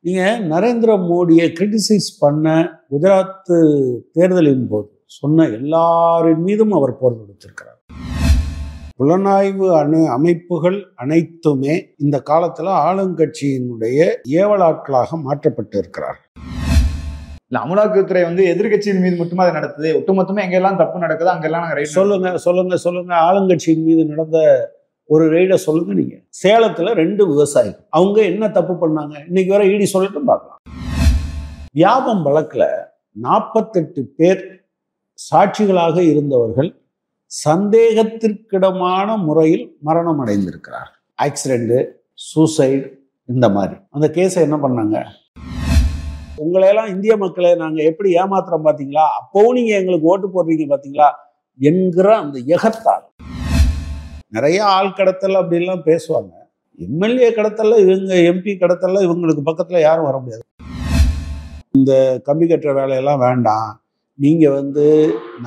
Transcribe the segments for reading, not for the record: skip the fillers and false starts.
நீங்கள் நரேந்திர மோடியை கிரிட்டிசைஸ் பண்ண குஜராத் தேர்தலின் போது சொன்ன எல்லாரின் மீதும் அவர் போர் தொடுத்திருக்கிறார். புலனாய்வு அமைப்புகள் அனைத்துமே இந்த காலத்தில் ஆளுங்கட்சியினுடைய ஏவலாட்களாக மாற்றப்பட்டு இருக்கிறார். அமலாக்கத்துறை எதிர்கட்சியின் மீது மட்டுமே அதை நடத்துது, ஒட்டுமொத்தமா எங்கெல்லாம் தப்பு நடக்குது அங்கெல்லாம் சொல்லுங்க. ஆளுங்கட்சியின் மீது நடந்த ஒரு ரெய்டை சொல்லுங்க. நீங்க சேலத்துல 2 விவசாயிகள் அவங்க என்ன தப்பு பண்ணாங்க இன்னைக்கு வரை இடி சொல்லட்டும் பார்க்கலாம். வியாபம் வழக்குல 48 பேர் சாட்சிகளாக இருந்தவர்கள் சந்தேகத்திற்கிடமான முறையில் மரணம் அடைந்திருக்கிறார். ஆக்சிடென்ட், சூசைடு, இந்த மாதிரி அந்த கேஸை என்ன பண்ணாங்க? உங்களையெல்லாம் இந்திய மக்களை நாங்க எப்படி ஏமாத்துறோம் பாத்தீங்களா, அப்பவும் நீங்க எங்களுக்கு ஓட்டு போடுறீங்க பாத்தீங்களா என்கிற அந்த எகத்தால் நிறைய ஆள் கடத்தல் அப்படின்லாம் பேசுவாங்க. எம்எல்ஏ கடத்தல்ல இவங்க, எம்பி கடத்தல்ல இவங்களுக்கு பக்கத்துல யாரும் வர முடியாது. இந்த கம்பி கட்டுற வேலையெல்லாம் வேண்டாம். நீங்க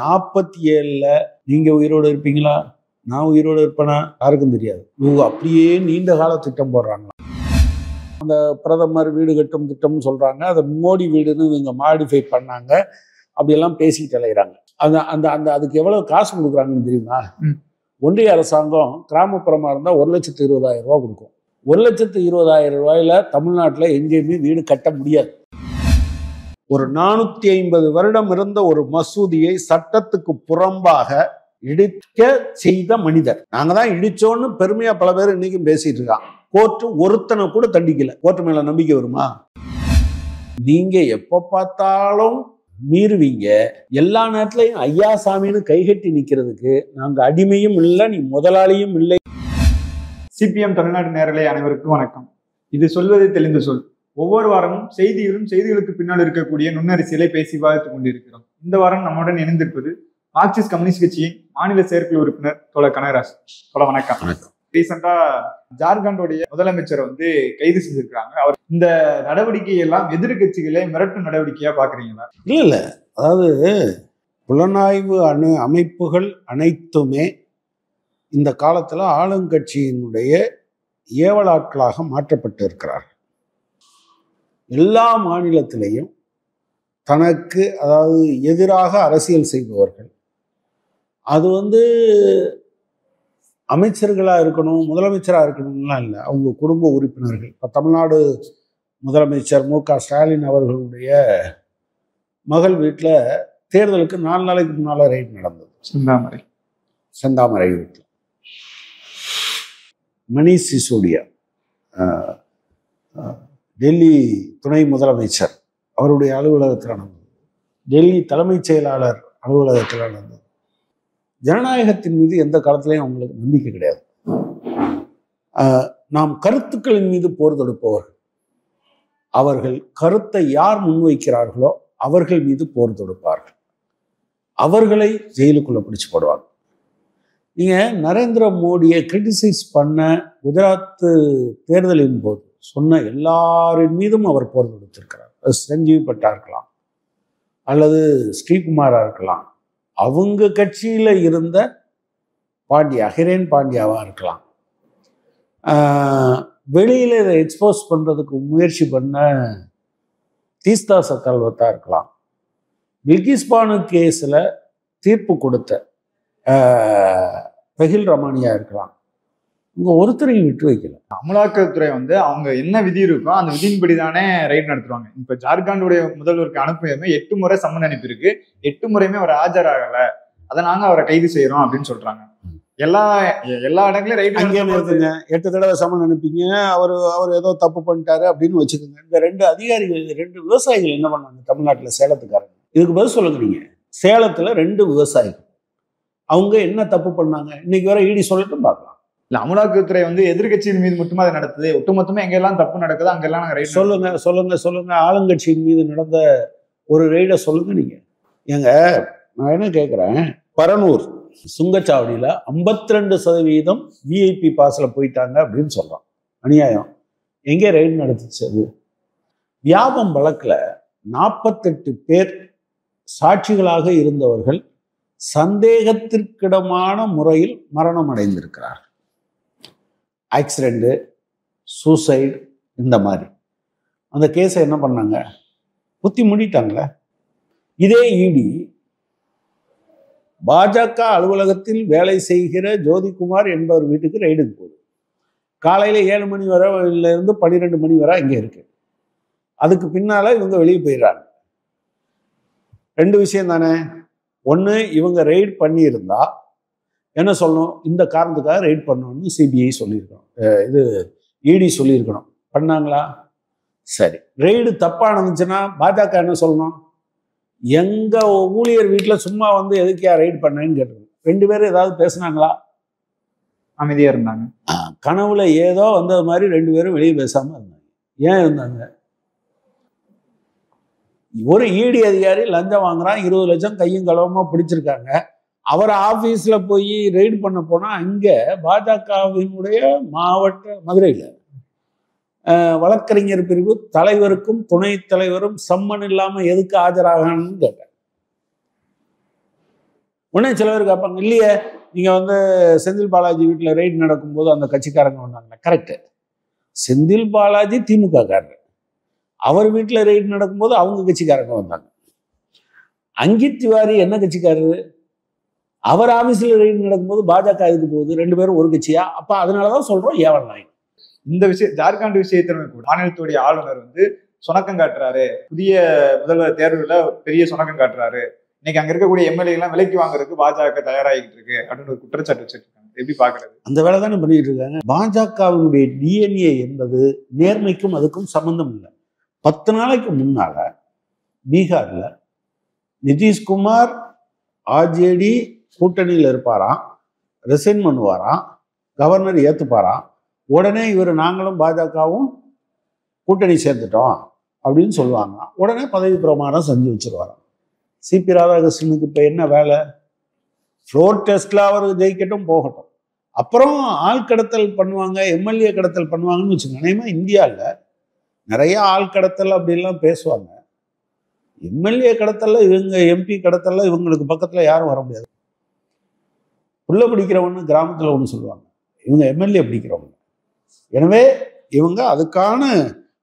47ல் நீங்க உயிரோடு இருப்பீங்களா, நான் உயிரோடு இருப்பேனா யாருக்கும் தெரியாது. இவங்க அப்படியே நீண்ட கால திட்டம் போடுறாங்க. அந்த பிரதமர் வீடு கட்டும் திட்டம்னு சொல்றாங்க, அதை மோடி வீடுன்னு இவங்க மாடிஃபை பண்ணாங்க, அப்படியெல்லாம் பேசிக்கிட்டு அலைகிறாங்க. அந்த அந்த அந்த அதுக்கு எவ்வளவு காசு கொடுக்குறாங்கன்னு தெரியுமா? ஒன்றிய அரசாங்கம் கிராமப்புறமா இருந்தால் 1,20,000 ரூபா கொடுக்கும். 1,20,000 ரூபாயில தமிழ்நாட்டில் எங்கேயுமே வீடு கட்ட முடியாது. ஒரு 450 வருடம் இருந்த ஒரு மசூதியை சட்டத்துக்கு புறம்பாக இடிக்க செய்த மனிதர். நாங்க தான் இடிச்சோன்னு பெருமையா பல பேர் இன்னைக்கும் பேசிட்டு இருக்கான். கோர்ட்டு ஒருத்தனை கூட தண்டிக்கல. கோர்ட்டு மேல நம்பிக்கை வருமா? நீங்க எப்ப பார்த்தாலும் மீறுவீங்க. எல்லா நேரத்திலையும் ஐயா சாமின்னு கைகட்டி நிக்கிறதுக்கு நாங்க அடிமையும் இல்லை, நீ முதலாளியும் இல்லை. சிபிஎம் தமிழ்நாடு நேயர்களே அனைவருக்கும் வணக்கம். இது சொல்வதை தெளிந்து சொல். ஒவ்வொரு வாரமும் செய்திகளுக்கு பின்னால் இருக்கக்கூடிய நுண்ணரசியலை பேசி விவாதித்துக் கொண்டிருக்கிறோம். இந்த வாரம் நம்முடன் இணைந்திருப்பது மார்க்சிஸ்ட் கம்யூனிஸ்ட் கட்சியின் மாநில செயற்குழு உறுப்பினர் தோழர் கனகராஜ். வணக்கம். ரீசெண்டா ஜார்க்கண்டோடைய முதலமைச்சரை கைது செஞ்சிருக்காங்க. அவர் இந்த நடவடிக்கை எல்லாம் எதிர்கட்சிகளை மிரட்டும் நடவடிக்கையா பாக்குறீங்களா? இல்ல, அதாவது புலனாய்வு அமைப்புகள் அனைத்துமே இந்த காலத்துல ஆளுங்கட்சியினுடைய ஏவலாட்களாக மாற்றப்பட்டு இருக்கிறார். எல்லா மாநிலத்திலையும் தனக்கு அதாவது எதிராக அரசியல் செய்பவர்கள், அது அமைச்சர்களாக இருக்கணும், முதலமைச்சராக இருக்கணும்லாம் இல்லை, அவங்க குடும்ப உறுப்பினர்கள். இப்போ தமிழ்நாடு முதலமைச்சர் மு.க. ஸ்டாலின் அவர்களுடைய மகள் வீட்டில் தேர்தலுக்கு 4 நாளைக்கு முன்னால் ரைட் நடந்தது. செந்தாமரை வீட்டில் மணிஷ் சிசோடியா, டெல்லி துணை முதலமைச்சர் அவருடைய அலுவலகத்தில் நடந்தது. டெல்லி தலைமைச் செயலாளர் அலுவலகத்தில் நடந்தது. ஜனநாயகத்தின் மீது எந்த காலத்திலையும் அவங்களுக்கு நம்பிக்கை கிடையாது. நாம் கருத்துக்களின் மீது போர் தொடுப்பவர்கள். அவர்கள் கருத்தை யார் முன்வைக்கிறார்களோ அவர்கள் மீது போர் தொடுப்பார்கள். அவர்களை ஜெயிலுக்குள்ள பிடிச்சு போடுவாங்க. நீங்க நரேந்திர மோடியை கிரிட்டிசைஸ் பண்ண குஜராத் தேர்தலின் போது சொன்ன எல்லாரின் மீதும் அவர் போர் தொடுத்திருக்கிறார். சஞ்சீவி பட்டா இருக்கலாம், அல்லது ஸ்ரீகுமாரா இருக்கலாம், அவங்க கட்சியில இருந்த பாண்டியா, ஹிரேன் பாண்டியாவா இருக்கலாம், வெளியில இதை எக்ஸ்போஸ் பண்றதுக்கு முயற்சி பண்ண தீஸ்தா சக்கல்வத்தா இருக்கலாம், பில்கிஸ் பானு கேஸ்ல தீர்ப்பு கொடுத்த பெஹில் ரமானியா இருக்கலாம். இங்க ஒருத்தரையும் விட்டு வைக்கல. அமலாக்கத்துறை அவங்க என்ன விதி இருக்கோ அந்த விதியின்படி தானே ரைட் நடத்துவாங்க. இப்ப ஜார்க்கண்டுடைய முதல்வருக்கு அனுப்பியுமே 8 முறை சம்மன் அனுப்பியிருக்கு. 8 முறையுமே அவர் ஆஜராகல. அதை நாங்க அவரை கைது செய்யறோம் அப்படின்னு சொல்றாங்க. எல்லா இடங்களையும் ரைட் இருக்குங்க. 8 தடவை சம்மன் அனுப்பிங்க, அவர் ஏதோ தப்பு பண்ணிட்டாரு அப்படின்னு வச்சுக்கோங்க. இந்த 2 அதிகாரிகள், 2 விவசாயிகள் என்ன பண்ணாங்க தமிழ்நாட்டுல, சேலத்துக்காரங்க? இதுக்கு பதில் சொல்லுங்க. நீங்க சேலத்துல 2 விவசாயிகள் அவங்க என்ன தப்பு பண்ணாங்க இன்னைக்கு வரை இடி சொல்லட்டும் பார்க்கலாம். அமலாக்கத்துறை எதிர்கட்சியின் மீது மட்டுமே அதை நடத்துது, ஒட்டுமொத்தமா எங்கெல்லாம் தப்பு நடக்குது அங்கெல்லாம் சொல்லுங்க. ஆளுங்கட்சியின் மீது நடந்த ஒரு ரெய்டை சொல்லுங்க. நீங்க எங்க நான் என்ன கேட்குறேன், பரனூர் சுங்கச்சாவடியில் 52% விஐபி பாஸ்ல போயிட்டாங்க அப்படின்னு சொல்றான். அநியாயம். எங்கே ரெய்டு நடத்துச்சு? அது வியாபம் வழக்குல 48 பேர் சாட்சிகளாக இருந்தவர்கள் சந்தேகத்திற்கிடமான முறையில் மரணம் அடைந்திருக்கிறார். ஆக்சிடென்ட், சூசைடு, இந்த மாதிரி அந்த கேஸை என்ன பண்ணாங்க? குத்தி மூடிட்டாங்களே. இதே இடி பாஜக அலுவலகத்தில் வேலை செய்கிற ஜோதிகுமார் என்பவர் வீட்டுக்கு ரெய்டுக்கு போகுது. காலையில் 7 மணி வரை இருந்து 12 மணி வரை இங்கே இருக்கு. அதுக்கு பின்னால இவங்க வெளியே போயிடுறாங்க. 2 விஷயம் தானே. ஒன்று, இவங்க ரெய்ட் பண்ணியிருந்தா என்ன சொல்லணும்? இந்த காரணத்துக்காக ரெய்ட் பண்ணணும்னு சிபிஐ சொல்லியிருக்கணும், இது இடி சொல்லியிருக்கணும். பண்ணாங்களா? சரி. ரெய்டு தப்பா நடந்துச்சுன்னா பாஜக என்ன சொல்லணும்? எங்க ஊழியர் வீட்டில் சும்மா வந்து எதுக்கியா ரெய்ட் பண்ணேன்னு கேட்டுருங்க. 2 பேரும் ஏதாவது பேசுனாங்களா? அமைதியா இருந்தாங்க. கனவுல ஏதோ வந்தது மாதிரி 2 பேரும் வெளியே பேசாம இருந்தாங்க. ஏன் இருந்தாங்க? ஒரு இடி அதிகாரி லஞ்சம் வாங்குறான், 20 லட்சம் கையும் களவுமா பிடிச்சிருக்காங்க. அவர் ஆபீஸ்ல போய் ரெய்டு பண்ண போனா அங்க பாஜகவினுடைய மாவட்ட மதுரையில் வழக்கறிஞர் பிரிவு தலைவருக்கும் துணை தலைவரும் சம்மன் இல்லாம எதுக்கு ஆஜராகணும்னு கேட்டேன். உடனே சில பேர் கேட்பாங்க, இல்லையே நீங்க வந்து செந்தில் பாலாஜி வீட்டில் ரெய்டு நடக்கும்போது அந்த கட்சிக்காரங்க வந்தாங்க. கரெக்டு. செந்தில் பாலாஜி திமுக காரர், அவர் வீட்டில் ரெய்டு நடக்கும்போது அவங்க கட்சிக்காரங்க வந்தாங்க. அங்கித் திவாரி என்ன கட்சிக்காரரு? அவர் ஆபீஸ்ல ரெய்டு நடக்கும்போது பாஜக எதுக்கு போகுது? 2 பேரும் ஒரு கட்சியா? அப்ப அதனாலதான் சொல்றோம் ஏவல் நாய். இந்த விஷயம் ஜார்க்கண்ட் விஷயத்திலுமே கூட மாநிலத்துடைய ஆளுநர் வந்து சுணக்கம் காட்டுறாரு. புதிய முதல்வர் தேர்வுல பெரிய சுணக்கம் காட்டுறாரு. இன்னைக்கு அங்க இருக்கக்கூடிய எம்எல்ஏ எல்லாம் விலைக்கு வாங்குறதுக்கு பாஜக தயாராகிட்டு இருக்கு அப்படின்னு ஒரு குற்றச்சாட்டு வச்சிருக்காங்க. எப்படி பாக்குறது? அந்த வேலை தானே பண்ணிட்டு இருக்காங்க. பாஜகவினுடைய டிஎன்ஏ என்பது நேர்மைக்கும் அதுக்கும் சம்பந்தம் இல்லை. 10 நாளைக்கு முன்னால பீகார்ல நிதிஷ்குமார் ஆர்ஜேடி கூட்டணியில் இருப்பாராம், ரிசைன் பண்ணுவாராம், கவர்னர் ஏத்துப்பாராம். உடனே இவர் நாங்களும் பாஜகவும் கூட்டணி சேர்ந்துட்டோம் அப்படின்னு சொல்லுவாங்க. உடனே பதவி பிரமாணம் செஞ்சு வச்சிருவாராம். சிபி ராதாகிருஷ்ணனுக்கு இப்போ என்ன வேலை? ஃப்ளோர் டெஸ்ட்ல அவர் ஜெயிக்கட்டும், போகட்டும். அப்புறம் ஆள் கடத்தல் பண்ணுவாங்க, எம்எல்ஏ கடத்தல் பண்ணுவாங்கன்னு வச்சுக்கோங்க. அநேகமாக இந்தியாவில் நிறைய ஆள் கடத்தல் அப்படிலாம் பேசுவாங்க. எம்எல்ஏ கடத்தல்ல இவங்க, எம்பி கடத்தல்ல இவங்களுக்கு பக்கத்தில் யாரும் வர முடியாது. புள்ள பிடிக்கிறவன்னு கிராமத்தில் ஒன்று சொல்லுவாங்க, இவங்க எம்எல்ஏ பிடிக்கிறவங்க. எனவே இவங்க அதுக்கான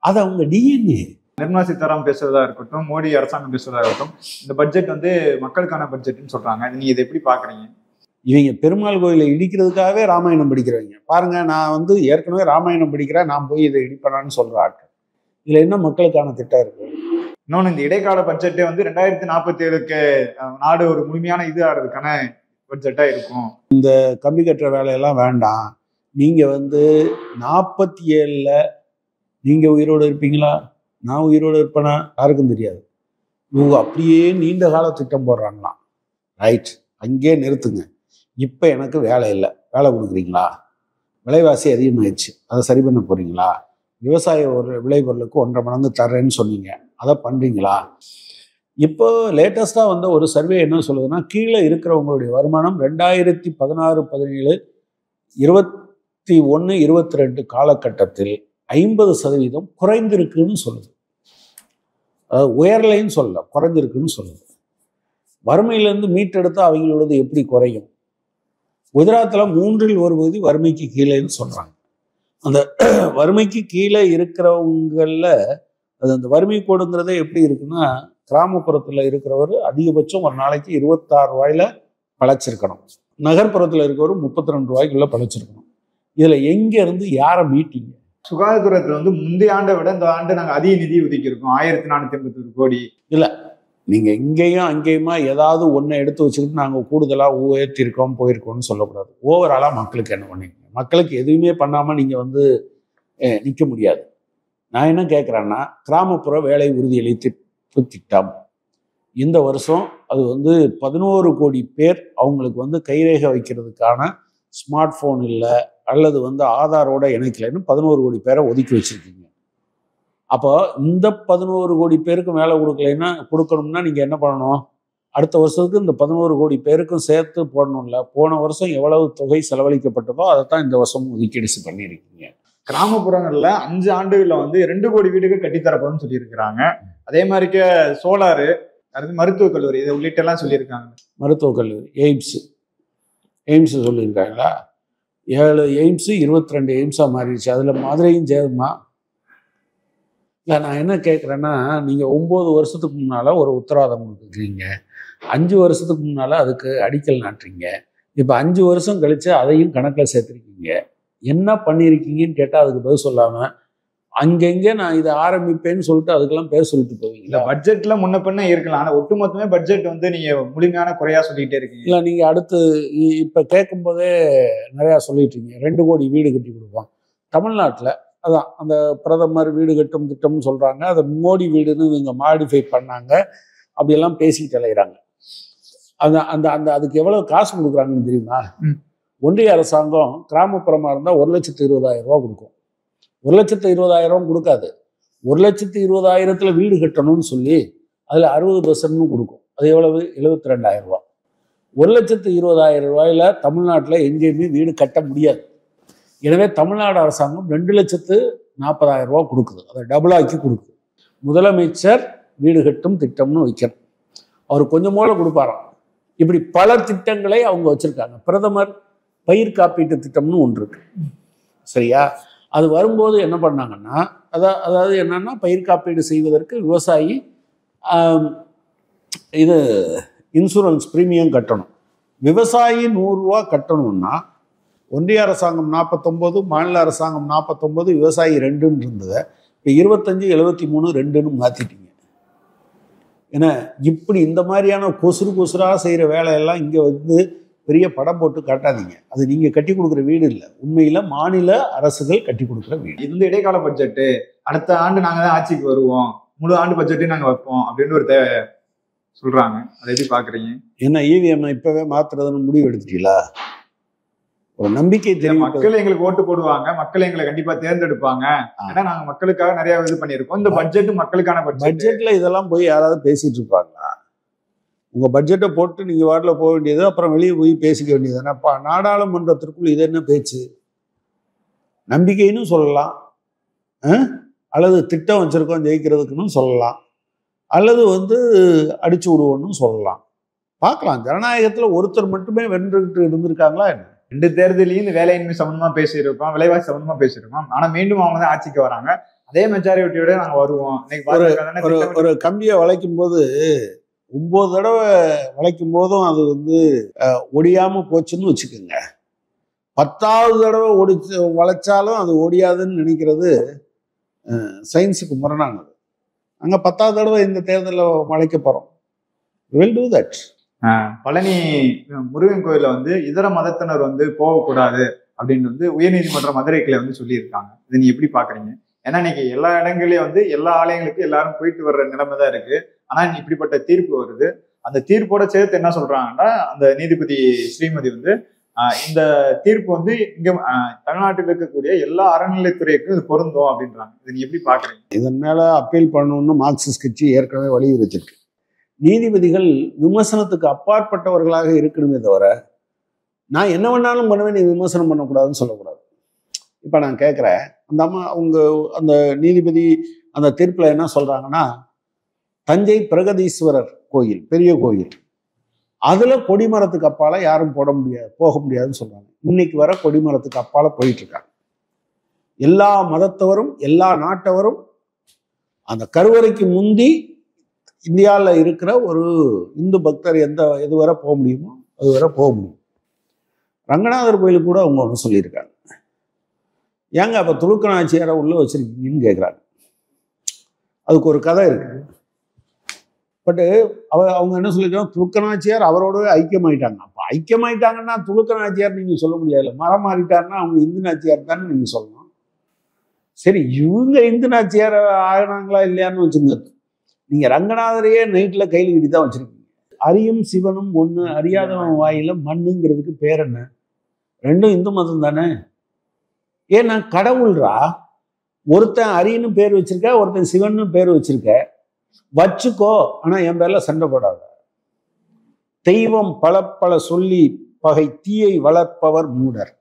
அது அவங்க டிஎன்ஏ. நிர்மலா சீதாராமன் பேசுறதா இருக்கட்டும், மோடி அரசாங்கம் பேசுறதா இருக்கட்டும், இந்த பட்ஜெட் வந்து மக்களுக்கான பட்ஜெட்னு சொல்றாங்க. நீங்க இதை எப்படி பாக்குறீங்க? இவங்க பெருமாள் கோயிலை இடிக்கிறதுக்காகவே ராமாயணம் படிக்கிறவங்க. பாருங்க, நான் வந்து ஏற்கனவே ராமாயணம் படிக்கிறேன், நான் போய் இதை இடிப்பேனான்னு சொல்ற ஆட்கள். இதுல என்ன மக்களுக்கான திட்டம் இருக்கு? இன்னொன்று, இந்த இடைக்கால பட்ஜெட்டே வந்து 2047க்கு நாடு ஒரு முழுமையான இது ஆகிறதுக்கான பட்ஜெட்டா இருக்கும். இந்த கம்பி கட்டுற வேலையெல்லாம் வேண்டாம். நீங்க வந்து 47ல் நீங்க உயிரோடு இருப்பீங்களா, நான் உயிரோடு இருப்பேனா யாருக்கும் தெரியாது. இவங்க அப்படியே நீண்ட கால திட்டம் போடுறாங்களாம். ரைட், அங்கேயே நிறுத்துங்க. இப்போ எனக்கு வேலை இல்லை, வேலை கொடுக்குறீங்களா? விலைவாசி அதிகமாகிடுச்சு, அதை சரி பண்ண போறீங்களா? விவசாய ஒரு விளைபொருளுக்கு 1.5 மடங்கு தர்றேன்னு சொன்னீங்க, அதை பண்ணுறீங்களா? இப்போ லேட்டஸ்டாக வந்த ஒரு சர்வே என்ன சொல்லுதுன்னா, கீழே இருக்கிறவங்களுடைய வருமானம் 2016-17, 21-22 காலகட்டத்தில் 50% குறைந்திருக்குன்னு சொல்லுது. உயர்லைன்னு சொல்லல, குறைஞ்சிருக்குன்னு சொல்லுது. வறுமையிலேருந்து மீட்டெடுத்து அவங்களோடது எப்படி குறையும்? குஜராத்தில் 1/3 வறுமைக்கு கீழேன்னு சொல்றாங்க. அந்த வறுமைக்கு கீழே இருக்கிறவங்கள அது அந்த வறுமை கோடுங்கிறதே எப்படி இருக்குன்னா, கிராமப்புறத்தில் இருக்கிறவர் அதிகபட்சம் ஒரு நாளைக்கு 26 ரூபாயில பழைச்சிருக்கணும். நகர்ப்புறத்தில் இருக்கிறவர் 32 ரூபாய்க்குள்ள பழைச்சிருக்கணும். இதுல எங்க இருந்து யாரை மீட்டிங்க? சுகாதாரத்துறை வந்து முந்தைய ஆண்டை விட இந்த ஆண்டு நாங்கள் அதிக நிதி ஒதுக்கியிருக்கோம், 1481 கோடி. இல்லை, நீங்க இங்கேயும் அங்கேயுமா ஏதாவது ஒன்றை எடுத்து வச்சுக்கிட்டு நாங்கள் கூடுதலாக உயர்த்திருக்கோம் போயிருக்கோம்னு சொல்லக்கூடாது. ஓவராலாக மக்களுக்கு என்ன பண்ணீங்க? மக்களுக்கு எதுவுமே பண்ணாமல் நீங்கள் வந்து நிற்க முடியாது. நான் என்ன கேட்குறேன்னா, கிராமப்புற வேலை உறுதியளிப்பு திட்டம் இந்த வருஷம் அது வந்து 11 கோடி பேர் அவங்களுக்கு வந்து கைரேகை வைக்கிறதுக்கான ஸ்மார்ட் ஃபோன் இல்லை அல்லது வந்து ஆதாரோட இணைக்கலைன்னு 11 கோடி பேரை ஒதுக்கி வச்சிருக்கீங்க. அப்போ இந்த 11 கோடி பேருக்கு வேலை கொடுக்கணும்னா நீங்கள் என்ன பண்ணணும்? அடுத்த வருஷத்துக்கு இந்த 11 கோடி பேருக்கும் சேர்த்து போடணும்ல. போன வருஷம் எவ்வளவு தொகை செலவழிக்கப்பட்டதோ அதை தான் இந்த வருஷம் ஒதுக்கீடு பண்ணியிருக்கீங்க. கிராமப்புறங்கள்ல 5 ஆண்டுகள்ல வந்து 2 கோடி வீடுகள் கட்டித்தரப்படும் சொல்லியிருக்கிறாங்க. அதே மாதிரிக்க சோலாரு, அடுத்து மருத்துவக் கல்லூரி, இதை உள்ளிட்டெல்லாம் சொல்லியிருக்காங்க. மருத்துவக் கல்லூரி, எய்ம்ஸ் சொல்லியிருக்காங்களா? 7 எய்ம்ஸ் 22 எய்ம்ஸாக மாறிடுச்சு. அதில் மதுரையும் சேருமா? இல்லை, நான் என்ன கேட்குறேன்னா, நீங்கள் 9 வருஷத்துக்கு முன்னால் ஒரு உத்தரவாதம் கொடுத்துருக்கீங்க, 5 வருஷத்துக்கு முன்னால் அதுக்கு அடிக்கல் நாட்டுறீங்க, இப்போ 5 வருஷம் கழித்து அதையும் கணக்கில் சேர்த்துருக்கீங்க. என்ன பண்ணியிருக்கீங்கன்னு கேட்டால் அதுக்கு பதில் சொல்லாமல் அங்கங்கே நான் இதை ஆரம்பிப்பேன்னு சொல்லிட்டு அதுக்கெல்லாம் பேர் சொல்லிட்டு போவீங்க. இல்லை, பட்ஜெட்ல முன்ன பின்ன இருக்கலாம், ஆனால் ஒட்டுமொத்தமே பட்ஜெட் வந்து நீங்க முழுமையான குறையா சொல்லிக்கிட்டே இருக்கீங்க. இல்லை, நீங்கள் அடுத்து இப்போ கேட்கும்போதே நிறையா சொல்லிட்டீங்க. 2 கோடி வீடு கட்டி கொடுப்போம் தமிழ்நாட்டில். அதான் அந்த பிரதமர் வீடு கட்டும் திட்டம்னு சொல்கிறாங்க, அதை மோடி வீடுன்னு இவங்க மாடிஃபை பண்ணாங்க, அப்படியெல்லாம் பேசிக்கிட்டு அலைகிறாங்க. அந்த அந்த அந்த அதுக்கு எவ்வளோ காசு கொடுக்குறாங்கன்னு தெரியுமா? ஒன்றிய அரசாங்கம் கிராமப்புறமாக இருந்தால் 1,20,000 ரூபா கொடுக்கும். 1,20,000 கொடுக்காது. 1,20,000 வீடு கட்டணும்னு சொல்லி அதில் 60% கொடுக்கும். அது எவ்வளவு? 72,000 ரூபா. 1,20,000 ரூபாயில் தமிழ்நாட்டில் எங்கேயுமே வீடு கட்ட முடியாது. எனவே தமிழ்நாடு அரசாங்கம் 2,40,000 ரூபா கொடுக்குது. அதை டபுளாக்கி கொடுக்குது. முதலமைச்சர் வீடு கட்டும் திட்டம்னு வைக்கணும். அவர் கொஞ்சம் போல கொடுப்பாராம். இப்படி பல திட்டங்களை அவங்க வச்சுருக்காங்க. பிரதமர் பயிர் காப்பீட்டு திட்டம்னு ஒன்று இருக்கு, சரியா? அது வரும்போது என்ன பண்ணாங்கன்னா, அதாவது என்னன்னா, பயிர் காப்பீடு செய்வதற்கு விவசாயி இது இன்சூரன்ஸ் ப்ரீமியம் கட்டணும். விவசாயி 100 ரூபா கட்டணும்னா ஒன்றிய அரசாங்கம் 49, மாநில அரசாங்கம் 49, விவசாயி 2ன்னு இருந்ததை இப்போ 25, 73, 2ன்னு மாற்றிட்டீங்க. ஏன்னா இப்படி இந்த மாதிரியான கொசுராக செய்கிற வேலையெல்லாம் இங்கே வந்து பெரிய படம் போட்டு காட்டாதீங்க. அது நீங்கள் கட்டி கொடுக்குற வீடு இல்லை, உண்மையில் மாநில அரசுகள் கட்டி கொடுக்குற வீடு. இந்த இடைக்கால பட்ஜெட்டு அடுத்த ஆண்டு நாங்கள் தான் ஆட்சிக்கு வருவோம், முழு ஆண்டு பட்ஜெட்டையும் நாங்கள் வைப்போம் அப்படின்னு ஒரு சொல்கிறாங்க. அதை எப்படி பார்க்குறீங்க? என்ன EVM இப்போவே மாற்றுறதுன்னு முடிவு எடுத்துட்டீங்களா? ஒரு நம்பிக்கை தெரியும். மக்கள் எங்களுக்கு ஓட்டு போடுவாங்க, மக்கள் எங்களை கண்டிப்பாக தேர்ந்தெடுப்பாங்க, ஏன்னா நாங்கள் மக்களுக்காக நிறைய இது பண்ணியிருக்கோம். இந்த பட்ஜெட் மக்களுக்கான பட்ஜெட்டில் இதெல்லாம் போய் யாராவது பேசிகிட்டு இருப்பாங்களா? உங்கள் பட்ஜெட்டை போட்டு நீங்கள் வாட்டில் போக வேண்டியது, அப்புறம் வெளியே போய் பேசிக்க வேண்டியது. ஏன்னாப்பா நாடாளுமன்றத்திற்குள் இது என்ன பேச்சு? நம்பிக்கைன்னு சொல்லலாம், அல்லது திட்டம் வச்சுருக்கோம் ஜெயிக்கிறதுக்குன்னு சொல்லலாம், அல்லது வந்து அடிச்சு விடுவோன்னு சொல்லலாம். பார்க்கலாம். ஜனநாயகத்தில் ஒருத்தர் மட்டுமே வென்றுகிட்டு இருந்திருக்காங்களா என்ன? 2 தேர்தலையும் இந்த வேலையின்மை சம்பந்தமாக பேசியிருக்கோம், விலைவாசி சம்பந்தமாக பேசியிருக்கோம். ஆனால் மீண்டும் அவங்க தான் ஆட்சிக்கு வராங்க, அதே மெஜாரிட்டியோட நாங்கள் வருவோம். ஒரு கம்பியை வளைக்கும் போது 9 தடவை வளைக்கும் போதும் அது வந்து ஒடியாமல் போச்சுன்னு வச்சுக்கோங்க. 10வது தடவை வளைச்சாலும் அது ஒடியாதுன்னு நினைக்கிறது சயின்ஸுக்கு முரணானது. அங்கே 10வது தடவை இந்த தேர்தலில் வளைக்க போகிறோம். Will do that. Palani Murugan கோயில வந்து இதர மதத்தினர் வந்து போகக்கூடாது அப்படின்னு வந்து உயர்நீதிமன்ற மதுரை கிளை வந்து சொல்லியிருக்காங்க. இதை நீ எப்படி பாக்குறீங்க? ஏன்னா இன்னைக்கு எல்லா இடங்களையும் வந்து எல்லா ஆலயங்களுக்கும் எல்லாரும் போயிட்டு வர்ற நிலைமை தான் இருக்கு. ஆனா இப்படிப்பட்ட தீர்ப்பு வருது. அந்த தீர்ப்போட சேர்த்து என்ன சொல்றாங்கன்னா, அந்த நீதிபதி ஸ்ரீமதி வந்து இந்த தீர்ப்பு வந்து இங்க தமிழ்நாட்டில் இருக்கக்கூடிய எல்லா அறநிலைத்துறைக்கும் இது பொருந்தும் அப்படின்றாங்க. இதை நீ எப்படி பாக்குறீங்க? இதன் மேல அப்பீல் பண்ணணும்னு மார்க்சிஸ்ட் கட்சி ஏற்கனவே வலியுறுத்திருக்கு. நீதிபதிகள் விமர்சனத்துக்கு அப்பாற்பட்டவர்களாக இருக்கணுமே தவிர, நான் என்ன வேணாலும் பண்ணுவேன், நீ விமர்சனம் பண்ணக்கூடாதுன்னு சொல்லக்கூடாது. இப்போ நான் கேட்குறேன், அந்த அம்மா அவங்க அந்த நீதிபதி அந்த தீர்ப்பில் என்ன சொல்கிறாங்கன்னா, தஞ்சை பிரகதீஸ்வரர் கோயில், பெரிய கோயில், அதில் கொடிமரத்துக்கு அப்பால் யாரும் போக முடியாதுன்னு சொல்கிறாங்க. இன்னைக்கு வர கொடிமரத்துக்கு அப்பால் போயிட்டுருக்காங்க. எல்லா மதத்தவரும் எல்லா நாட்டவரும் அந்த கருவறைக்கு முந்தி இந்தியாவில் இருக்கிற ஒரு இந்து பக்தர் எது வரை போக முடியுமோ அது வரை போக முடியும். ரங்கநாதர் கோயிலுக்கு கூட அவங்க ஒன்று சொல்லியிருக்காங்க. ஏங்க அப்போ துலுக்கநாச்சியாரை உள்ள வச்சிருக்கீங்கன்னு கேட்குறாங்க. அதுக்கு ஒரு கதை இருக்கு. பட்டு அவங்க என்ன சொல்லியிருக்காங்க, துலுக்கநாச்சியார் அவரோட ஐக்கியமாயிட்டாங்க. அப்போ ஐக்கியமாயிட்டாங்கன்னா துலுக்கநாச்சியார் நீங்கள் சொல்ல முடியாதுல்ல. மரம் மாறிட்டாருன்னா அவங்க இந்து நாச்சியார் தானே நீங்கள் சொல்லணும். சரி, இவங்க இந்து நாச்சியார் ஆகினாங்களா இல்லையான்னு வச்சுங்க. நீங்க ரங்கநாதரையே நைட்ல கையில் கிட்டி தான் வச்சிருக்கீங்க. அரியும் சிவனும் ஒண்ணு, அறியாதவன் வாயில மண்ணுங்கிறதுக்கு பேர் என்ன? ரெண்டும் இந்து மதம் தானே. ஏன்னா கடவுள்ரா, ஒருத்தன் அரின்னு பேர் வச்சிருக்க, ஒருத்தன் சிவன்னு பேர் வச்சிருக்க, வச்சுக்கோ, ஆனா என் பேர்ல சண்டை போடாத. தெய்வம் பல சொல்லி பகை தீயை வளர்ப்பவர் மூடர்.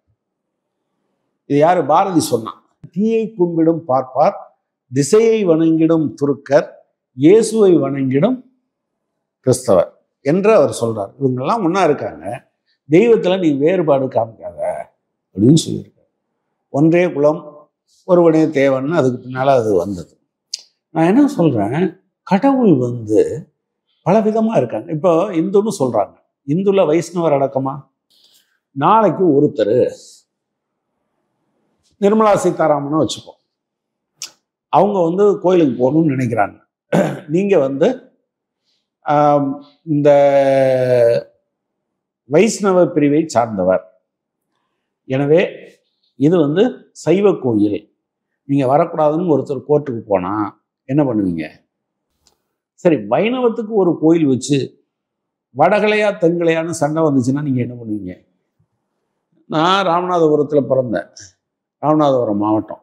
இது யாரு? பாரதி சொன்னான். தீயை கும்பிடும் பார்ப்பார், திசையை வணங்கிடும் துருக்கர், இயேசுவை வணங்கிடும் கிறிஸ்தவர் என்று அவர் சொல்றார். இவங்கெல்லாம் ஒன்னா இருக்காங்க, தெய்வத்துல நீ வேறுபாடு காமிக்காத அப்படின்னு சொல்லியிருக்காரு. ஒன்றே குலம் ஒருவனே தேவன்னு அதுக்கு பின்னால அது வந்தது. நான் என்ன சொல்றேன், கடவுள் பலவிதமா இருக்காங்க. இப்போ இந்துன்னு சொல்றாங்க, இந்துல வைஷ்ணவர் அடக்கமா? நாளைக்கு ஒருத்தர் நிர்மலா சீதாராமன் வச்சுப்போம், அவங்க கோயிலுக்கு போகணும்னு நினைக்கிறாங்க. நீங்க இந்த வைஷ்ணவ பிரிவை சார்ந்தவர், எனவே இது சைவ கோயில், நீங்க வரக்கூடாதுன்னு ஒருத்தர் கோர்ட்டுக்கு போனா என்ன பண்ணுவீங்க? சரி, வைணவத்துக்கு ஒரு கோயில் வச்சு வடகலையா தென்கலையான்னு சண்டை வந்துச்சுன்னா நீங்க என்ன பண்ணுவீங்க? நான் ராமநாதபுரத்தில் பிறந்தேன், ராமநாதபுரம் மாவட்டம்.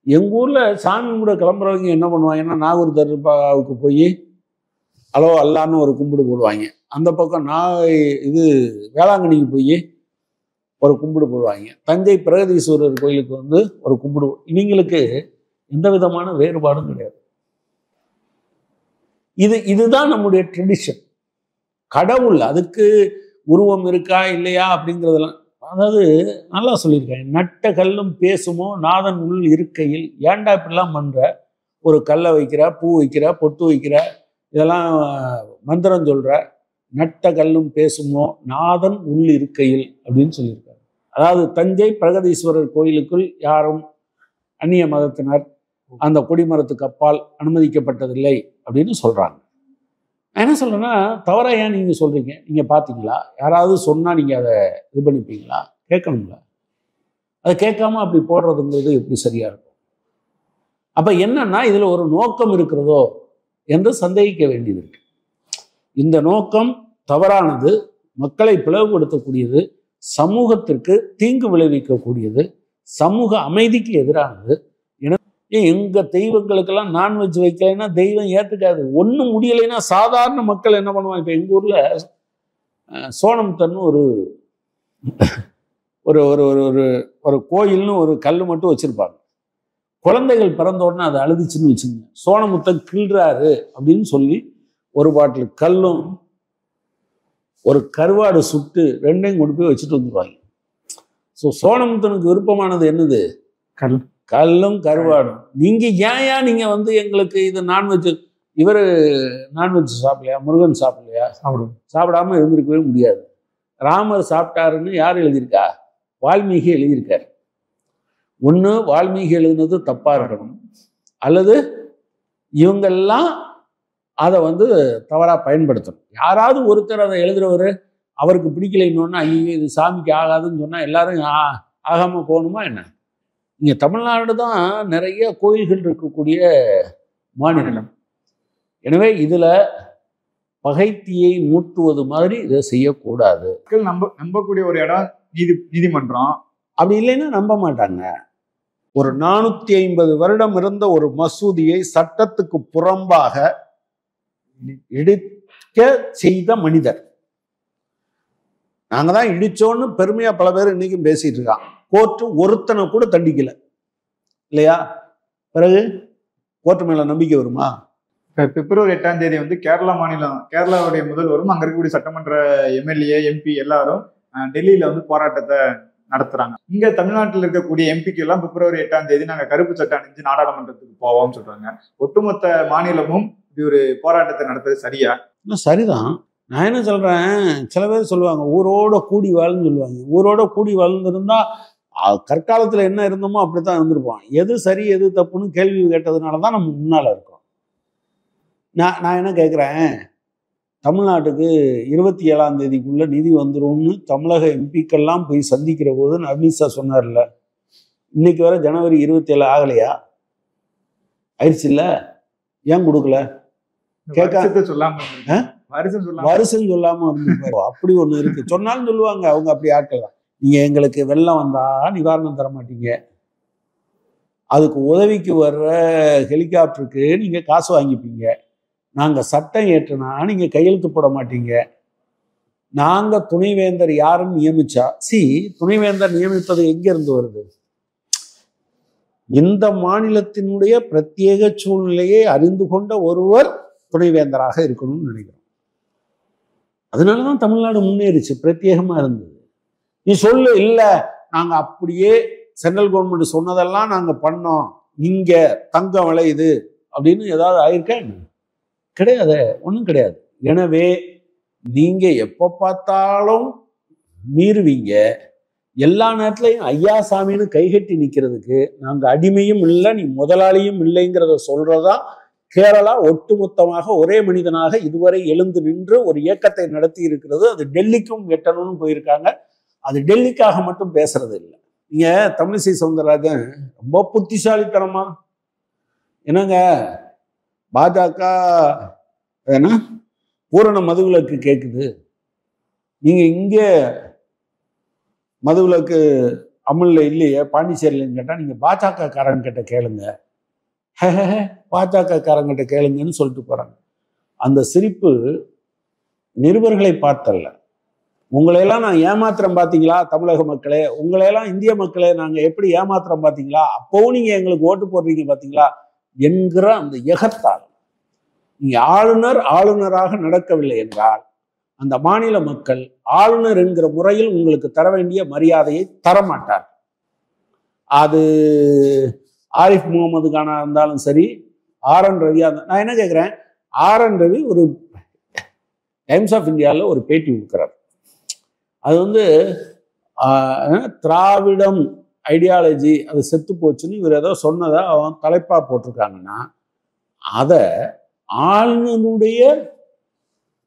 எங்கள் ஊரில் சாமி கூட கிளம்புறவங்க என்ன பண்ணுவாங்கன்னா, நாகூர் தர்பாவுக்கு போய் அலோ அல்லான்னு ஒரு கும்பிடு போடுவாங்க. அந்த பக்கம் வேளாங்கண்ணிக்கு போய் ஒரு கும்பிடு போடுவாங்க. தஞ்சை பிரகதீஸ்வரர் கோயிலுக்கு ஒரு கும்பிடு. இவங்களுக்கு எந்த விதமான வேறுபாடும் கிடையாது. இதுதான் நம்முடைய ட்ரெடிஷன். கடவுள் அதுக்கு உருவம் இருக்கா இல்லையா அப்படிங்கிறதெல்லாம், அதாவது நல்லா சொல்லியிருக்காங்க, நட்ட கல்லும் பேசுமோ நாதன் உள் இருக்கையில். ஏன்டா இப்படிலாம் பண்ற? ஒரு கல்லை வைக்கிற, பூ வைக்கிற, பொட்டு வைக்கிற, இதெல்லாம் மந்திரம் சொல்ற. நட்ட கல்லும் பேசுமோ நாதன் உள் இருக்கையில் அப்படின்னு சொல்லியிருக்காரு. அதாவது தஞ்சை பிரகதீஸ்வரர் கோயிலுக்குள் யாரும் அந்நிய மதத்தினர் அந்த கொடிமரத்துக்கு அப்பால் அனுமதிக்கப்பட்டதில்லை அப்படின்னு சொல்றாங்க. நான் என்ன சொல்றேன்னா, தவறா ஏன் நீங்க சொல்றீங்க? நீங்க பாத்தீங்களா? யாராவது சொன்னா நீங்க அதை இது பண்ணிப்பீங்களா? கேட்கணுங்களா? அதை கேட்காம அப்படி போடுறதுங்கிறது எப்படி சரியா இருக்கும்? அப்ப என்னன்னா, இதுல ஒரு நோக்கம் இருக்கிறதோ என்று சந்தேகிக்க வேண்டியது இருக்கு. இந்த நோக்கம் தவறானது, மக்களை பிளவுபடுத்தக்கூடியது, சமூகத்திற்கு தீங்கு விளைவிக்கக்கூடியது, சமூக அமைதிக்கு எதிரானது. எங்க தெய்வங்களுக்கெல்லாம் நான்வெஜ் வைக்கலைன்னா தெய்வம் ஏற்றுக்காது. ஒன்றும் முடியலைன்னா சாதாரண மக்கள் என்ன பண்ணுவாங்க? இப்போ எங்கள் ஊரில் சோனம்தன்னு ஒரு ஒரு ஒரு ஒரு ஒரு கோயில்னு ஒரு கல் மட்டும் வச்சிருப்பாங்க. குழந்தைகள் பிறந்த உடனே அதை அழுதுச்சுன்னு வச்சுங்க, சோனமுத்தன் கிள்றாரு அப்படின்னு சொல்லி ஒரு பாட்டில் கல்லும் ஒரு கருவாடு சுட்டு ரெண்டையும் கொண்டு போய் வச்சுட்டு வந்துடுவாங்க. ஸோ சோனமுத்தனுக்கு விருப்பமானது என்னது? கல்லும் கருவாடும். நீங்க ஏன் நீங்க எங்களுக்கு இது நான்வெஜ், இவர் நான்வெஜ் சாப்பிடலையா, முருகன் சாப்பிடலையா? சாப்பிடாம இருந்திருக்கவே முடியாது. ராமர் சாப்பிட்டாருன்னு யார் எழுதியிருக்கா? வால்மீகி எழுதியிருக்காரு. ஒன்று வால்மீகி எழுதுனது தப்பா இருக்கணும், அல்லது இவங்கெல்லாம் அதை தவறா பயன்படுத்தணும். யாராவது ஒருத்தர் அதை எழுதுறவர் அவருக்கு பிடிக்கலைன்னு ஐயோ இது சாமிக்கு ஆகாதுன்னு சொன்னா எல்லாரும் ஆகாம போகணுமா என்ன? இங்க தமிழ்நாடு தான் நிறைய கோயில்கள் இருக்கக்கூடிய மாநிலம். எனவே இதுல பகைத்தீயை மூட்டுவது மாதிரி இதை செய்யக்கூடாது. நம்பக்கூடிய ஒரு இடம் நீதிமன்றம். அப்படி இல்லைன்னா நம்ப மாட்டாங்க. ஒரு 450 வருடம் இருந்த ஒரு மசூதியை சட்டத்துக்கு புறம்பாக இடிக்க செய்த மனிதர். நாங்க தான் இடிச்சோன்னு பெருமையா பல பேர் இன்னைக்கும் பேசிட்டு இருக்கான். கோர்ட்டு ஒருத்தனை கூட தண்டிக்கல இல்லையா? பிறகு கோர்ட்டு மேல நம்பிக்கை வருமா? பிப்ரவரி 8ஆம் தேதி கேரளா மாநிலம், கேரளாவுடைய முதல்வரும் அங்க இருக்கக்கூடிய சட்டமன்ற எம்எல்ஏ எம்பி எல்லாரும் டெல்லியில போராட்டத்தை நடத்துறாங்க. இங்க தமிழ்நாட்டில் இருக்கக்கூடிய எம்பிக்கு எல்லாம் பிப்ரவரி 8ஆம் தேதி நாங்க கருப்பு சட்டை அணிஞ்சு நாடாளுமன்றத்துக்கு போவோம்னு சொல்றாங்க. ஒட்டுமொத்த மாநிலமும் இப்படி ஒரு போராட்டத்தை நடத்துறது சரியா? சரிதான். நான் என்ன சொல்றேன், சில பேர் சொல்லுவாங்க ஊரோட கூடி வாழ்ன்னு சொல்லுவாங்க. ஊரோட கூடி வாழ்ந்துருந்தா கற்காலத்துல என்ன இருந்தோமோ அப்படித்தான் இருந்திருப்போம். எது சரி எது தப்புன்னு கேள்வி கேட்டதுனாலதான் நம்ம முன்னால இருக்கோம். நான் என்ன கேட்குறேன், தமிழ்நாட்டுக்கு 27ஆம் தேதிக்குள்ள நிதி வந்துரும்னு தமிழக எம்பிக்கெல்லாம் போய் சந்திக்கிற போது அமித்ஷா சொன்னார்ல, இன்னைக்கு வர ஜனவரி 27 ஆகலையா? ஆயிடுச்சு இல்ல? ஏன் கொடுக்கல? கேட்க சொல்லாம வருஷம் சொல்லாம இருந்திருப்பாரு. அப்படி ஒண்ணு இருக்கு. சொன்னாலும் சொல்லுவாங்க அவங்க அப்படி ஆட்கள். நீங்க எங்களுக்கு வெள்ளம் வந்தா நிவாரணம் தர மாட்டீங்க, அதுக்கு உதவிக்கு வர்ற ஹெலிகாப்டருக்கு நீங்க காசு வாங்கிப்பீங்க, நாங்க சட்டம் ஏற்றுனா நீங்க கையெழுத்து போட மாட்டீங்க, நாங்க துணைவேந்தர் யாருன்னு நியமிச்சா துணைவேந்தர் நியமிப்பது எங்க இருந்து வருது? இந்த மாநிலத்தினுடைய பிரத்யேக சூழ்நிலையை அறிந்து கொண்ட ஒருவர் துணைவேந்தராக இருக்கணும்னு நினைக்கிறோம். அதனாலதான் தமிழ்நாடு முன்னேறிச்சு, பிரத்யேகமா இருந்தது. நீ சொல்லு இல்ல நாங்க அப்படியே சென்ட்ரல் கவர்மெண்ட் சொன்னதெல்லாம் நாங்க பண்ணோம், இங்க தங்கம் விளையுது அப்படின்னு ஏதாவது ஆயிருக்கா என்ன? கிடையாது, ஒன்றும் கிடையாது. எனவே நீங்க எப்போ பார்த்தாலும் மீறுவீங்க. எல்லா நேரத்துலையும் ஐயா சாமின்னு கைகட்டி நிற்கிறதுக்கு நாங்கள் அடிமையும் இல்லை, நீ முதலாளியும் இல்லைங்கிறத சொல்றதா கேரளா ஒட்டுமொத்தமாக ஒரே மனிதனாக இதுவரை எழுந்து நின்று ஒரு இயக்கத்தை நடத்தி இருக்கிறது. அது டெல்லிக்கும் எட்டணும்னு போயிருக்காங்க. அது டெல்லிக்காக மட்டும் பேசுறது இல்லை. நீங்க தமிழிசை சவுந்தரராஜன் ரொம்ப புத்திசாலித்தனமா, என்னங்க பாஜக ஏன்னா பூரண மதுவிலக்கு கேட்குது, நீங்க இங்கே மதுவிலக்கு அமல்ல இல்லையே பாண்டிச்சேரியிலன்னு கேட்டால் நீங்கள் பாஜக காரங்கிட்ட கேளுங்க, பாஜக காரங்கிட்ட கேளுங்கன்னு சொல்லிட்டு போறாங்க. அந்த சிரிப்பு நிருபர்களை பார்த்தல்ல, உங்களையெல்லாம் நான் ஏமாத்திரம் பார்த்தீங்களா தமிழக மக்களே, உங்களையெல்லாம் இந்திய மக்களே நாங்கள் எப்படி ஏமாத்திரம் பார்த்தீங்களா, அப்போவும் நீங்கள் எங்களுக்கு ஓட்டு போடுறீங்க பார்த்தீங்களா என்கிற அந்த எகத்தால் நீங்க ஆளுநராக நடக்கவில்லை என்றால் அந்த மாநில மக்கள் ஆளுநர் என்கிற முறையில் உங்களுக்கு தர வேண்டிய மரியாதையை தரமாட்டார். அது ஆரிஃப் முகமது கானா இருந்தாலும் சரி, ஆர்.என். ரவியா இருந்தாலும். நான் என்ன கேட்குறேன், ஆர்.என். ரவி ஒரு டைம்ஸ் ஆஃப் இந்தியாவில் ஒரு பேட்டி கொடுக்குறார். அது திராவிடம் ஐடியாலஜி அது செத்து போச்சுன்னு இவர் ஏதோ சொன்னதை அவன் தலைப்பாக போட்டிருக்காங்கன்னா, அதை ஆளுநருடைய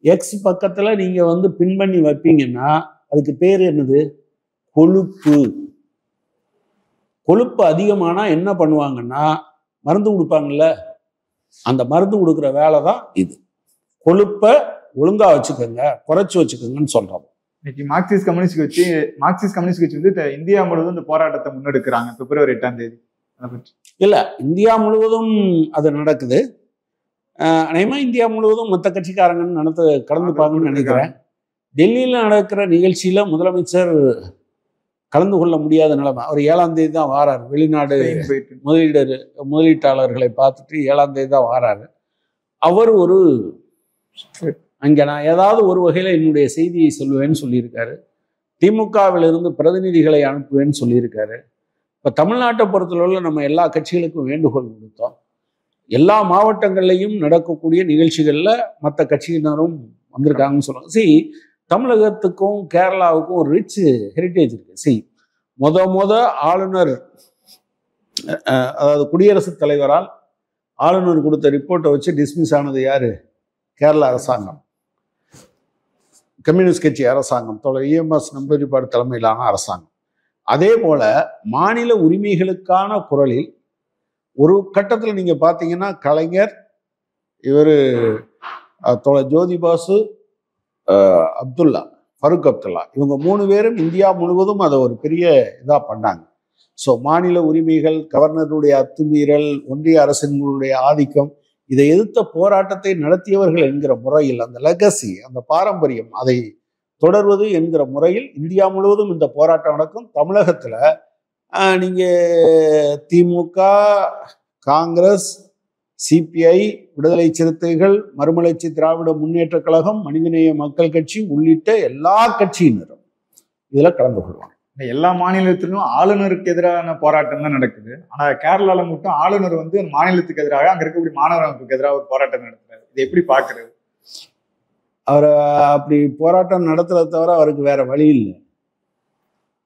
எக்ஸ் பக்கத்தில் நீங்கள் பின் பண்ணி வைப்பீங்கன்னா அதுக்கு பேர் என்னது? கொழுப்பு. கொழுப்பு அதிகமானா என்ன பண்ணுவாங்கன்னா மருந்து கொடுப்பாங்கல்ல, அந்த மருந்து கொடுக்குற வேலை தான் இது. கொழுப்பை ஒழுங்கா வச்சுக்கோங்க, குறைச்சி வச்சுக்கோங்கன்னு சொல்றோம். இன்னைக்கு மார்க்சிஸ்ட் கம்யூனிஸ்ட் கட்சி இந்தியா முழுவதும் இந்த போராட்டத்தை முன்னெடுக்கிறாங்க பிப்ரவரி 8ஆம் தேதி. இல்ல, இந்தியா முழுவதும் அது நடக்குது. அநேகமா இந்தியா முழுவதும் மற்ற கட்சிக்காரங்கன்னு கலந்துப்பாங்கன்னு நினைக்கிறேன். டெல்லியில் நடக்கிற நிகழ்ச்சியில முதலமைச்சர் கலந்து கொள்ள முடியாத நிலைமை. அவர் 7ஆம் தேதி தான் வாராரு. வெளிநாடு முதலீட்டாளர்களை பார்த்துட்டு 7ஆம் தேதி தான் வாராரு. அவர் அங்கே நான் ஏதாவது ஒரு வகையில் என்னுடைய செய்தியை சொல்லுவேன்னு சொல்லியிருக்காரு. திமுகவிலிருந்து பிரதிநிதிகளை அனுப்புவேன்னு சொல்லியிருக்காரு. இப்போ தமிழ்நாட்டை பொறுத்தளவில் நம்ம எல்லா கட்சிகளுக்கும் வேண்டுகோள் கொடுத்தோம். எல்லா மாவட்டங்கள்லையும் நடக்கக்கூடிய நிகழ்ச்சிகளில் மற்ற கட்சியினரும் வந்திருக்காங்கன்னு சொல்லுவாங்க. தமிழகத்துக்கும் கேரளாவுக்கும் ஒரு ரிச் ஹெரிட்டேஜ் இருக்கு. முத ஆளுநர், அதாவது குடியரசுத் தலைவரால் ஆளுநர் கொடுத்த ரிப்போர்ட்டை வச்சு டிஸ்மிஸ் ஆனது யாரு? கேரளா அரசாங்கம், கம்யூனிஸ்ட் கட்சி அரசாங்கம், தோழர் இஎம்எஸ் நம்பூதிரிப்பாடு தலைமையிலான அரசாங்கம். அதே போல மாநில உரிமைகளுக்கான குரலில் ஒரு கட்டத்தில் நீங்க பார்த்தீங்கன்னா கலைஞர், இவர் தோழர் ஜோதி பாசு, ஃபருக் அப்துல்லா, இவங்க 3 பேரும் இந்தியா முழுவதும் அதை ஒரு பெரிய இதாக பண்ணாங்க. ஸோ மாநில உரிமைகள், கவர்னருடைய அத்துமீறல், ஒன்றிய அரசினுடைய ஆதிக்கம், இதை எதிர்த்த போராட்டத்தை நடத்தியவர்கள் என்கிற முறையில் அந்த லெகசி, அந்த பாரம்பரியம், அதை தொடர்வது என்கிற முறையில் இந்தியா முழுவதும் இந்த போராட்டம் நடக்கும். தமிழகத்தில் நீங்கள் திமுக, காங்கிரஸ், சிபிஐ, விடுதலை சிறுத்தைகள், மறுமலர்ச்சி திராவிட முன்னேற்ற கழகம், மனிதநேய மக்கள் கட்சி உள்ளிட்ட எல்லா கட்சியினரும் இதில் கலந்து கொள்வாங்க. எல்லா மாநிலத்திலும் ஆளுநருக்கு எதிரான போராட்டம் தான் நடக்குது. ஆனா கேரளால மட்டும் ஆளுநர் மாநிலத்துக்கு எதிராக அங்க இருக்கக்கூடிய மாணவர் அமைப்புக்கு எதிராக ஒரு போராட்டம் நடத்துறாரு. இது எப்படி பாக்குறது? அவர் அப்படி போராட்டம் நடத்துறத தவிர அவருக்கு வேற வழி இல்லை.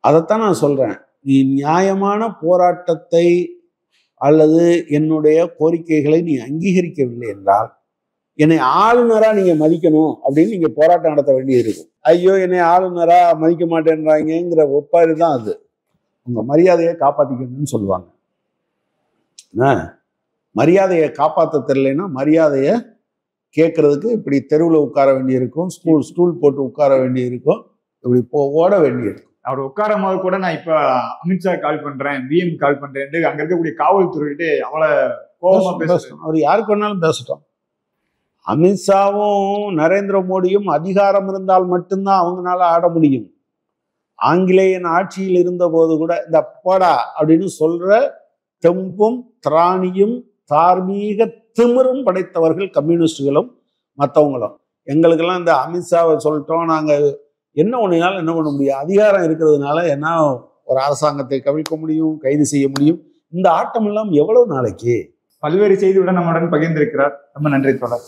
அதைத்தான் நான் சொல்றேன். நீ நியாயமான போராட்டத்தை அல்லது என்னுடைய கோரிக்கைகளை நீ அங்கீகரிக்கவில்லை என்றால் என்னை ஆளுநரா நீங்க மதிக்கணும் அப்படின்னு நீங்க போராட்டம் நடத்த வேண்டியது இருக்கும். ஐயோ என்னை ஆளுநரா மதிக்க மாட்டேன்றாங்கிற ஒப்பாரி தான் அது. உங்க மரியாதையை காப்பாத்திக்கணும்னு சொல்லுவாங்க. மரியாதையை காப்பாற்ற தெரியலைன்னா மரியாதையை கேட்கறதுக்கு இப்படி தெருவில் உட்கார வேண்டியிருக்கும், ஸ்டூல் போட்டு உட்கார வேண்டியிருக்கும், இப்படி ஓட வேண்டியிருக்கும். அவர் உட்காரும் போது கூட நான் இப்ப அமித்ஷா கால் பண்றேன், பிஎம் கால் பண்றேன், அங்க இருக்கக்கூடிய காவல்துறையிட்டு அவளை கோபமா பேசணும். அவர் யாருக்கு வேணாலும் பேசட்டும். அமித்ஷாவும் நரேந்திர மோடியும் அதிகாரம் இருந்தால் மட்டும்தான் அவங்களால ஆட முடியும். ஆங்கிலேயன் ஆட்சியில் இருந்த போது கூட இந்த போடா அப்படின்னு சொல்ற தெம்பும் திராணியும் தார்மீக திமிரும் படைத்தவர்கள் கம்யூனிஸ்டுகளும் மற்றவங்களும். எங்களுக்கெல்லாம் இந்த அமித்ஷாவை சொல்லிட்டோம், நாங்கள் என்ன ஒன்றுனாலும் என்ன பண்ண முடியும், அதிகாரம் இருக்கிறதுனால என்ன ஒரு அரசாங்கத்தை கவிழ்க்க முடியும், கைது செய்ய முடியும். இந்த ஆட்டம் எல்லாம் எவ்வளவு நாளைக்கு? பல்வேறு செய்தியுடன் நம்முடன் பகிர்ந்திருக்கிறார். ரொம்ப நன்றி தோழர்.